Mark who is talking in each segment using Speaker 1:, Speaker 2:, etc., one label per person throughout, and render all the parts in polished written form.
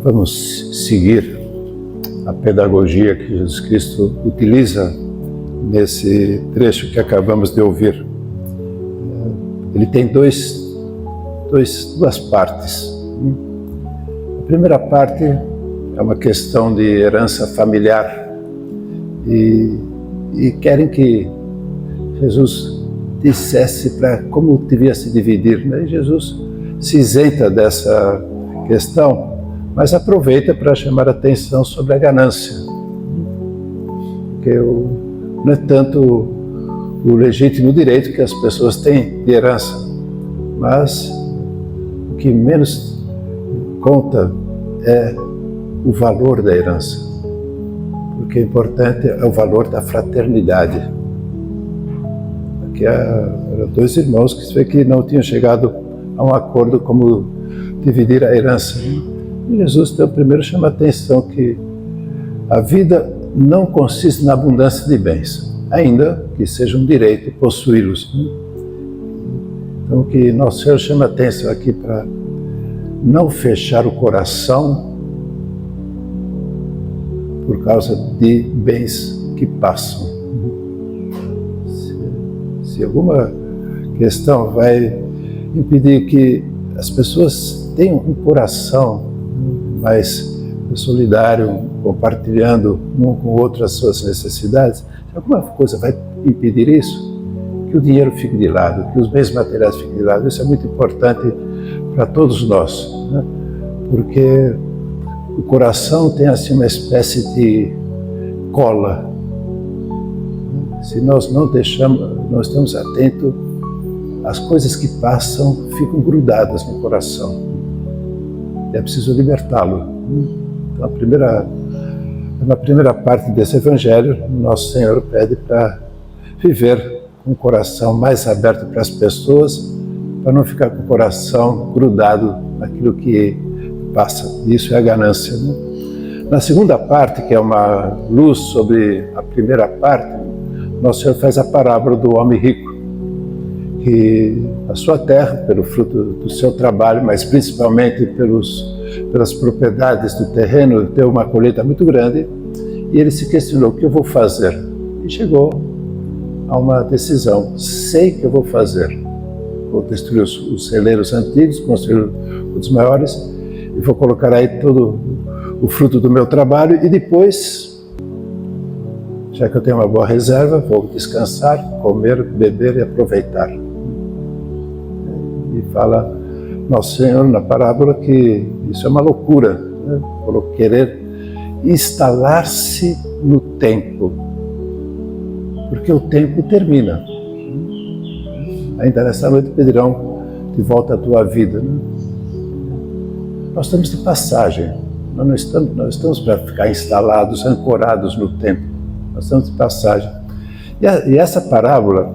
Speaker 1: Vamos seguir a pedagogia que Jesus Cristo utiliza nesse trecho que acabamos de ouvir. Ele tem duas partes. A primeira parte é uma questão de herança familiar e querem que Jesus dissesse para como devia se dividir. Né? Jesus se isenta dessa questão, mas aproveita para chamar a atenção sobre a ganância. Porque não é tanto o legítimo direito que as pessoas têm de herança, mas o que menos conta é o valor da herança. Porque o importante é o valor da fraternidade. Aqui eram dois irmãos que se vê que não tinham chegado a um acordo como dividir a herança. E Jesus então primeiro chama a atenção que a vida não consiste na abundância de bens, ainda que seja um direito possuí-los. Então o que Nosso Senhor chama a atenção aqui para não fechar o coração por causa de bens que passam. Se alguma questão vai impedir que as pessoas tenham um coração mais solidário, compartilhando um com o outro as suas necessidades, se alguma coisa vai impedir isso, que o dinheiro fique de lado, que os bens materiais fiquem de lado. Isso é muito importante para todos nós, né? Porque o coração tem assim uma espécie de cola. Se nós não estamos atentos, as coisas que passam ficam grudadas no coração. É preciso libertá-lo. Então, na primeira parte desse Evangelho, Nosso Senhor pede para viver com o coração mais aberto para as pessoas, para não ficar com o coração grudado naquilo que passa. Isso é a ganância, né? Na segunda parte, que é uma luz sobre a primeira parte, Nosso Senhor faz a parábola do homem rico, que a sua terra, pelo fruto do seu trabalho, mas principalmente pelas propriedades do terreno, deu uma colheita muito grande, e ele se questionou: o que eu vou fazer? E chegou a uma decisão: sei que eu vou fazer. Vou destruir os celeiros antigos, construir os maiores, e vou colocar aí todo o fruto do meu trabalho, e depois, já que eu tenho uma boa reserva, vou descansar, comer, beber e aproveitar. E fala Nosso Senhor na parábola que isso é uma loucura, né? Querer instalar-se no tempo, porque o tempo termina. Ainda nesta noite pedirão de volta a tua vida, né? Nós estamos de passagem, nós não estamos para ficar instalados, ancorados no tempo, nós estamos de passagem. E essa parábola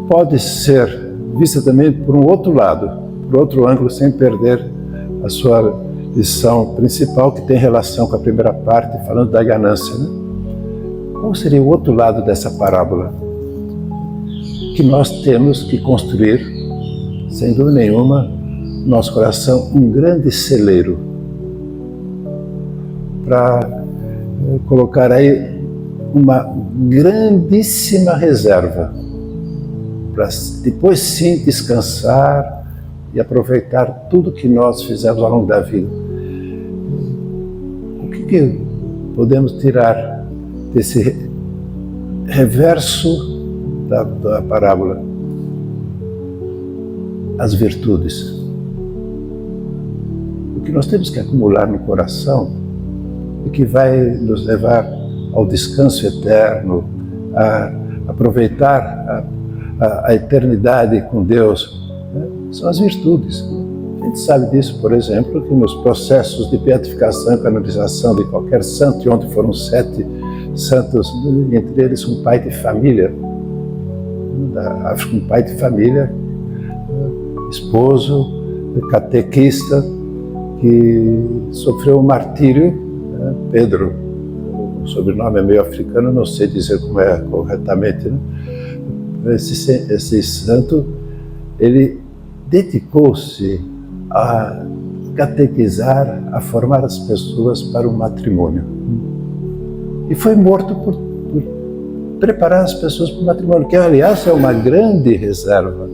Speaker 1: pode ser vista também por um outro lado, por outro ângulo, sem perder a sua lição principal, que tem relação com a primeira parte, falando da ganância, né? Qual seria o outro lado dessa parábola? Que nós temos que construir, sem dúvida nenhuma, no nosso coração, um grande celeiro, para colocar aí uma grandíssima reserva, para depois sim descansar e aproveitar tudo que nós fizemos ao longo da vida. O que podemos tirar desse reverso da parábola? As virtudes. O que nós temos que acumular no coração e que vai nos levar ao descanso eterno, a aproveitar a eternidade com Deus, né? São as virtudes. A gente sabe disso, por exemplo, que nos processos de beatificação e canonização de qualquer santo, e ontem foram 7 santos, entre eles um pai de família, um pai de família, esposo, catequista, que sofreu um martírio, né? Pedro, o sobrenome é meio africano, não sei dizer como é corretamente, né? Esse santo, ele dedicou-se a catequizar, a formar as pessoas para o matrimônio. E foi morto por preparar as pessoas para o matrimônio, que aliás é uma grande reserva,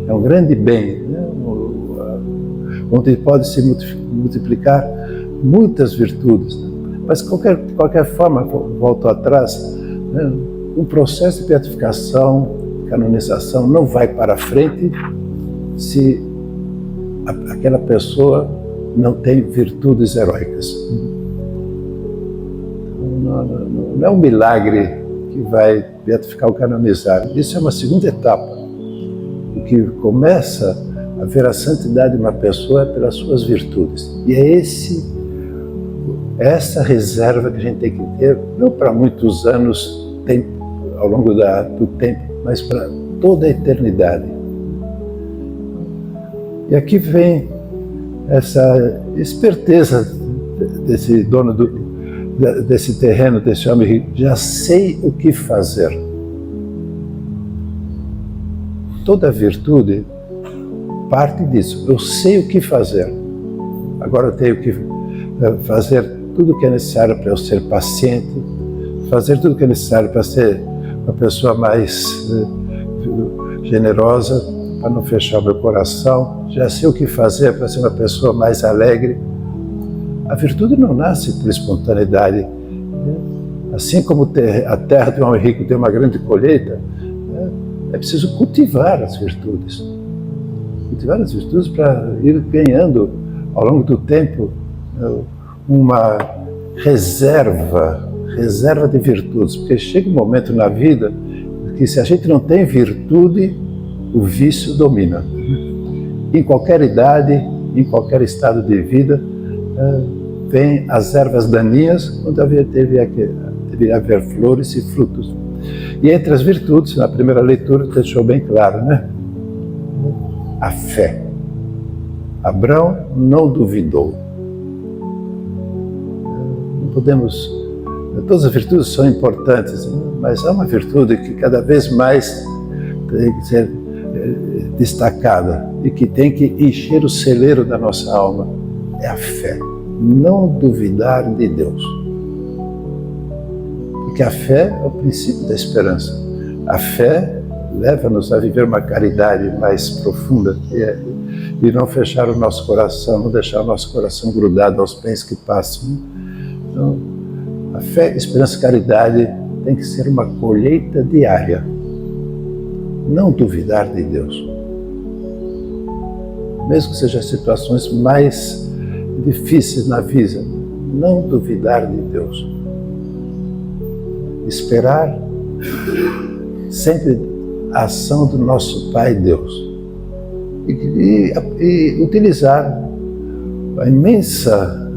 Speaker 1: é um grande bem, né? Onde pode se multiplicar muitas virtudes. Mas de qualquer forma, volto atrás, né? Um processo de beatificação, canonização não vai para frente se aquela pessoa não tem virtudes heróicas. Não é um milagre que vai beatificar ou canonizar. Isso é uma segunda etapa. O que começa a ver a santidade de uma pessoa é pelas suas virtudes. E é essa reserva que a gente tem que ter, não para muitos anos, ao longo do tempo, mas para toda a eternidade. E aqui vem essa esperteza desse dono desse terreno, desse homem rico. Já sei o que fazer. Toda virtude parte disso. Eu sei o que fazer. Agora eu tenho que fazer tudo o que é necessário para eu ser paciente, fazer tudo o que é necessário para ser uma pessoa mais generosa, para não fechar o meu coração. Já sei o que fazer para ser uma pessoa mais alegre. A virtude não nasce por espontaneidade. Assim como a terra de um homem rico tem uma grande colheita, é preciso cultivar as virtudes. Cultivar as virtudes para ir ganhando, ao longo do tempo, uma reserva de virtudes. Porque chega um momento na vida que, se a gente não tem virtude, o vício domina. Em qualquer idade, em qualquer estado de vida, vem as ervas daninhas, onde deveria haver flores e frutos. E entre as virtudes, na primeira leitura, deixou bem claro, né? A fé. Abraão não duvidou. Não podemos... Todas as virtudes são importantes, mas há uma virtude que cada vez mais tem que ser destacada e que tem que encher o celeiro da nossa alma. É a fé. Não duvidar de Deus. Porque a fé é o princípio da esperança. A fé leva-nos a viver uma caridade mais profunda e não fechar o nosso coração, não deixar o nosso coração grudado aos bens que passam. Então, a fé, esperança e caridade tem que ser uma colheita diária. Não duvidar de Deus. Mesmo que sejam situações mais difíceis na vida, não duvidar de Deus. Esperar sempre a ação do nosso Pai Deus. E utilizar a imensa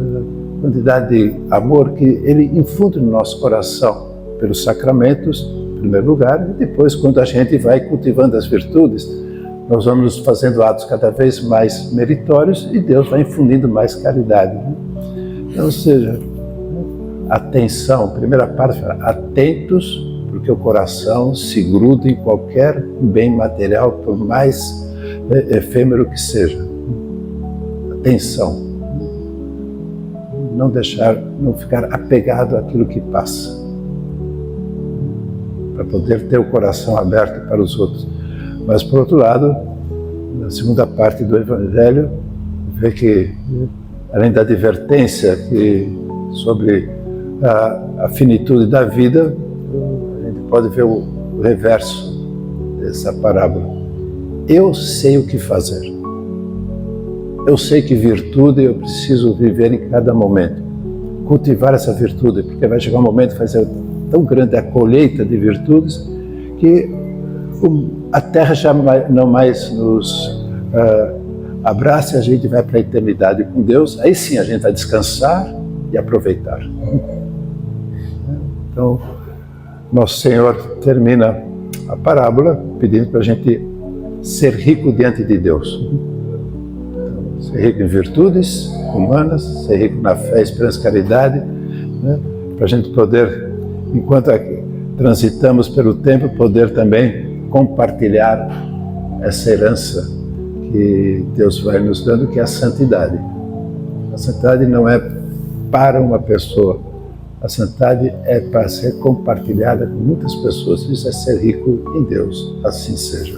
Speaker 1: quantidade de amor que Ele infunde no nosso coração pelos sacramentos, em primeiro lugar, e depois, quando a gente vai cultivando as virtudes, nós vamos fazendo atos cada vez mais meritórios e Deus vai infundindo mais caridade. Então, ou seja, atenção, primeira parte, atentos, porque o coração se gruda em qualquer bem material, por mais efêmero que seja. Atenção. Não ficar apegado àquilo que passa. Para poder ter o coração aberto para os outros. Mas, por outro lado, na segunda parte do Evangelho, vê que, além da advertência sobre a finitude da vida, a gente pode ver o reverso dessa parábola. Eu sei o que fazer. Eu sei que virtude eu preciso viver em cada momento. Cultivar essa virtude, porque vai chegar um momento que vai ser tão grande a colheita de virtudes que a terra já não mais nos abraça e a gente vai para a eternidade com Deus. Aí sim a gente vai descansar e aproveitar. Então, Nosso Senhor termina a parábola pedindo para a gente ser rico diante de Deus. Ser rico em virtudes humanas, ser rico na fé, esperança e caridade, né? Para a gente poder, enquanto transitamos pelo tempo, poder também compartilhar essa herança que Deus vai nos dando, que é a santidade. A santidade não é para uma pessoa. A santidade é para ser compartilhada com muitas pessoas. Isso é ser rico em Deus. Assim seja.